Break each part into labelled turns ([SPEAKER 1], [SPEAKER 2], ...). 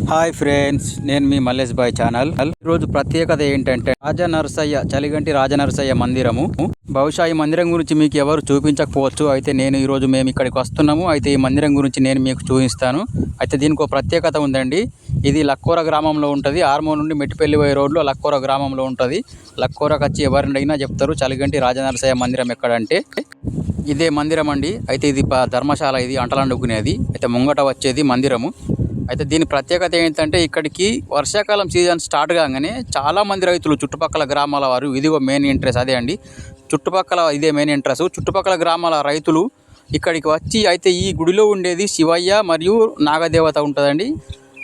[SPEAKER 1] Hi friends, నేను మీ Mallesh bye channel. ఈరోజు ప్రత్యేకత ఏంటంటే రాజనరసయ్య చలిగంటి రాజనరసయ్య మందిరము. బహుశా ఈ మందిరం గురించి మీకు ఎవరు చూపించకపోవచ్చు. అయితే నేను ఈరోజు మేము ఇక్కడికి వస్తున్నాము. అయితే ఈ మందిరం గురించి నేను మీకు చూపిస్తాను. అయితే దీనికి ఒక ప్రత్యేకత ఉందండి. ఇది లక్కోర గ్రామంలో ఉంటుంది. ఆర్మూర్ నుండి మెట్టిపల్లి పోయే రోడ్లో లక్కోర గ్రామంలో ఉంటుంది. లక్కోరకు వచ్చి ఎవరిని అడిగినా చెప్తారు చలిగంటి రాజనరసయ్య మందిరం ఎక్కడంటే ఇదే మందిరం అండి. అయితే ఇది ధర్మశాల, ఇది అంటలండుకునేది. అయితే ముంగట వచ్చేది మందిరము. అయితే దీని ప్రత్యేకత ఏంటంటే ఇక్కడికి వర్షాకాలం సీజన్ స్టార్ట్ కాగానే చాలామంది రైతులు చుట్టుపక్కల గ్రామాల వారు, ఇదిగో మెయిన్ ఇంట్రెస్ట్ అదే అండి, చుట్టుపక్కల ఇదే మెయిన్ ఇంట్రెస్ట్. చుట్టుపక్కల గ్రామాల రైతులు ఇక్కడికి వచ్చి, అయితే ఈ గుడిలో ఉండేది శివయ్య మరియు నాగదేవత ఉంటుందండి.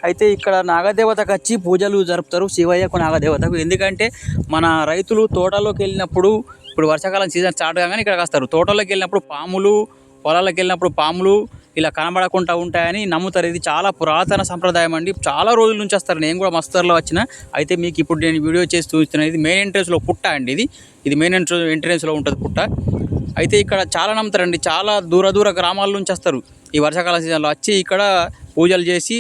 [SPEAKER 1] అయితే ఇక్కడ నాగదేవతకు వచ్చి పూజలు జరుపుతారు, శివయ్యకు నాగదేవతకు. ఎందుకంటే మన రైతులు తోటలోకి వెళ్ళినప్పుడు, ఇప్పుడు వర్షాకాలం సీజన్ స్టార్ట్ కాగానే ఇక్కడికి వస్తారు. తోటలోకి వెళ్ళినప్పుడు పాములు, పొలాలకు వెళ్ళినప్పుడు పాములు ఇలా కనబడకుండా ఉంటాయని నమ్ముతారు. ఇది చాలా పురాతన సంప్రదాయం అండి. చాలా రోజుల నుంచి వస్తారు. నేను కూడా మస్తర్లో వచ్చిన. అయితే మీకు ఇప్పుడు నేను వీడియో చేసి చూస్తున్నాను. ఇది మెయిన్ ఎంట్రెన్స్లో పుట్ట అండి. ఇది మెయిన్ ఎంట్రెన్స్లో ఉంటుంది పుట్ట. అయితే ఇక్కడ చాలా నమ్ముతారండి. చాలా దూర గ్రామాల నుంచి వస్తారు. ఈ వర్షాకాల సీజన్లో వచ్చి ఇక్కడ పూజలు చేసి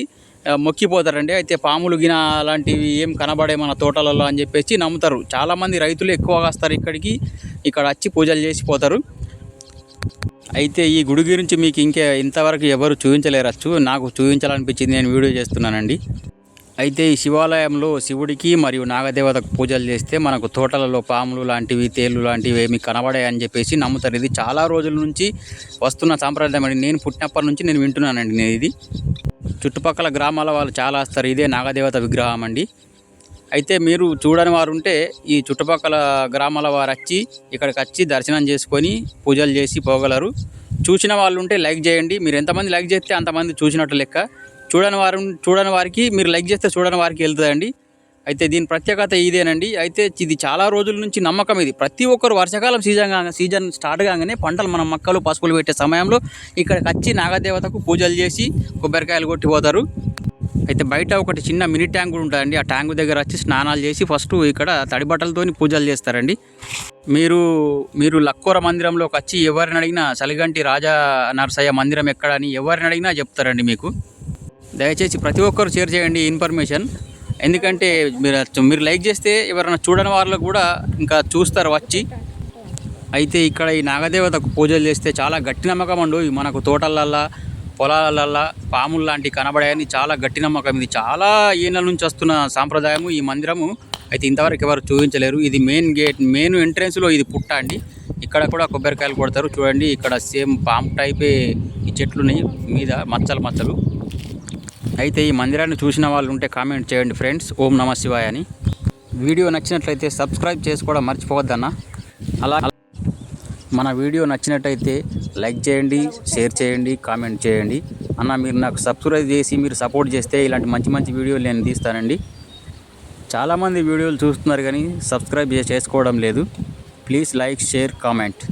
[SPEAKER 1] మొక్కిపోతారండి. అయితే పాములు గిన అలాంటివి ఏం కనబడే మన తోటలలో అని చెప్పేసి నమ్ముతారు. చాలామంది రైతులు ఎక్కువగా వస్తారు ఇక్కడికి. ఇక్కడ వచ్చి పూజలు చేసిపోతారు. అయితే ఈ గుడి గురించి మీకు ఇంతవరకు ఎవరు చూపించలేరచ్చు. నాకు చూపించాలనిపించింది, నేను వీడియో చేస్తున్నానండి. అయితే ఈ శివాలయంలో శివుడికి మరియు నాగదేవతకు పూజలు చేస్తే మనకు తోటలలో పాములు లాంటివి, తేళ్ళు లాంటివి ఏమి కనబడాయని చెప్పేసి నమ్ముతారు. ఇది చాలా రోజుల నుంచి వస్తున్న సాంప్రదాయం అండి. నేను పుట్టినప్పటి నుంచి నేను వింటున్నానండి. నేను ఇది చుట్టుపక్కల గ్రామాల వాళ్ళు చాలా వస్తారు. ఇదే నాగదేవత విగ్రహం అండి. అయితే మీరు చూడని వారు ఉంటే ఈ చుట్టుపక్కల గ్రామాల వారు వచ్చి ఇక్కడికి వచ్చి దర్శనం చేసుకొని పూజలు చేసి పోగలరు. చూసిన వాళ్ళు ఉంటే లైక్ చేయండి. మీరు ఎంతమంది లైక్ చేస్తే అంతమంది చూసినట్టు లెక్క. చూడని వారికి మీరు లైక్ చేస్తే చూడని వారికి వెళ్తుందండి. అయితే దీని ప్రత్యేకత ఇదేనండి. అయితే ఇది చాలా రోజుల నుంచి నమ్మకం. ఇది ప్రతి ఒక్కరు వర్షాకాలం సీజన్ స్టార్ట్ కాగానే పంటలు మనం మొక్కలు పసుపులు పెట్టే సమయంలో ఇక్కడికి వచ్చి నాగదేవతకు పూజలు చేసి కొబ్బరికాయలు కొట్టిపోతారు. అయితే బయట ఒకటి చిన్న మినీ ట్యాంక్ కూడా ఉంటుందండి. ఆ ట్యాంక్ దగ్గర వచ్చి స్నానాలు చేసి ఫస్ట్ ఇక్కడ తడి బట్టలతో పూజలు చేస్తారండి. మీరు లక్కోర మందిరంలోకి వచ్చి ఎవరిని అడిగినా చలిగంటి రాజా నరసయ్య మందిరం ఎక్కడని ఎవరిని అడిగినా చెప్తారండి మీకు. దయచేసి ప్రతి ఒక్కరు షేర్ చేయండి ఇన్ఫర్మేషన్. ఎందుకంటే మీరు లైక్ చేస్తే ఎవరైనా చూడని వాళ్ళకు కూడా ఇంకా చూస్తారు వచ్చి. అయితే ఇక్కడ ఈ నాగదేవతకు పూజలు చేస్తే చాలా గట్టి నమ్మకం అండు. మనకు తోటలల్లా, పొలాలల్లా పాములు లాంటివి కనబడాయని చాలా గట్టి నమ్మకం. ఇది చాలా ఏళ్ళ నుంచి వస్తున్న సాంప్రదాయము ఈ మందిరము. అయితే ఇంతవరకు ఎవరు చూపించలేరు. ఇది మెయిన్ ఎంట్రెన్స్లో ఇది పుట్ట అండి. ఇక్కడ కూడా కొబ్బరికాయలు కొడతారు. చూడండి, ఇక్కడ సేమ్ పాము టైపే ఈ చెట్లున్నాయి మీద మచ్చలు. అయితే ఈ మందిరాన్ని చూసిన వాళ్ళు ఉంటే కామెంట్ చేయండి ఫ్రెండ్స్. ఓం నమ శివాయ అని. వీడియో నచ్చినట్లయితే సబ్స్క్రైబ్ చేసుకోవడం మర్చిపోవద్దన్న. అలా మన వీడియో నచ్చినట్టయితే లైక్ చేయండి, షేర్ చేయండి, కామెంట్ చేయండి అన్న. మీరు నాకు సబ్స్క్రైబ్ చేసి మీరు సపోర్ట్ చేస్తే ఇలాంటి మంచి వీడియోలు నేను తీస్తానండి. చాలామంది వీడియోలు చూస్తున్నారు కానీ సబ్స్క్రైబ్ చేసుకోవడం లేదు. Please like, share, comment.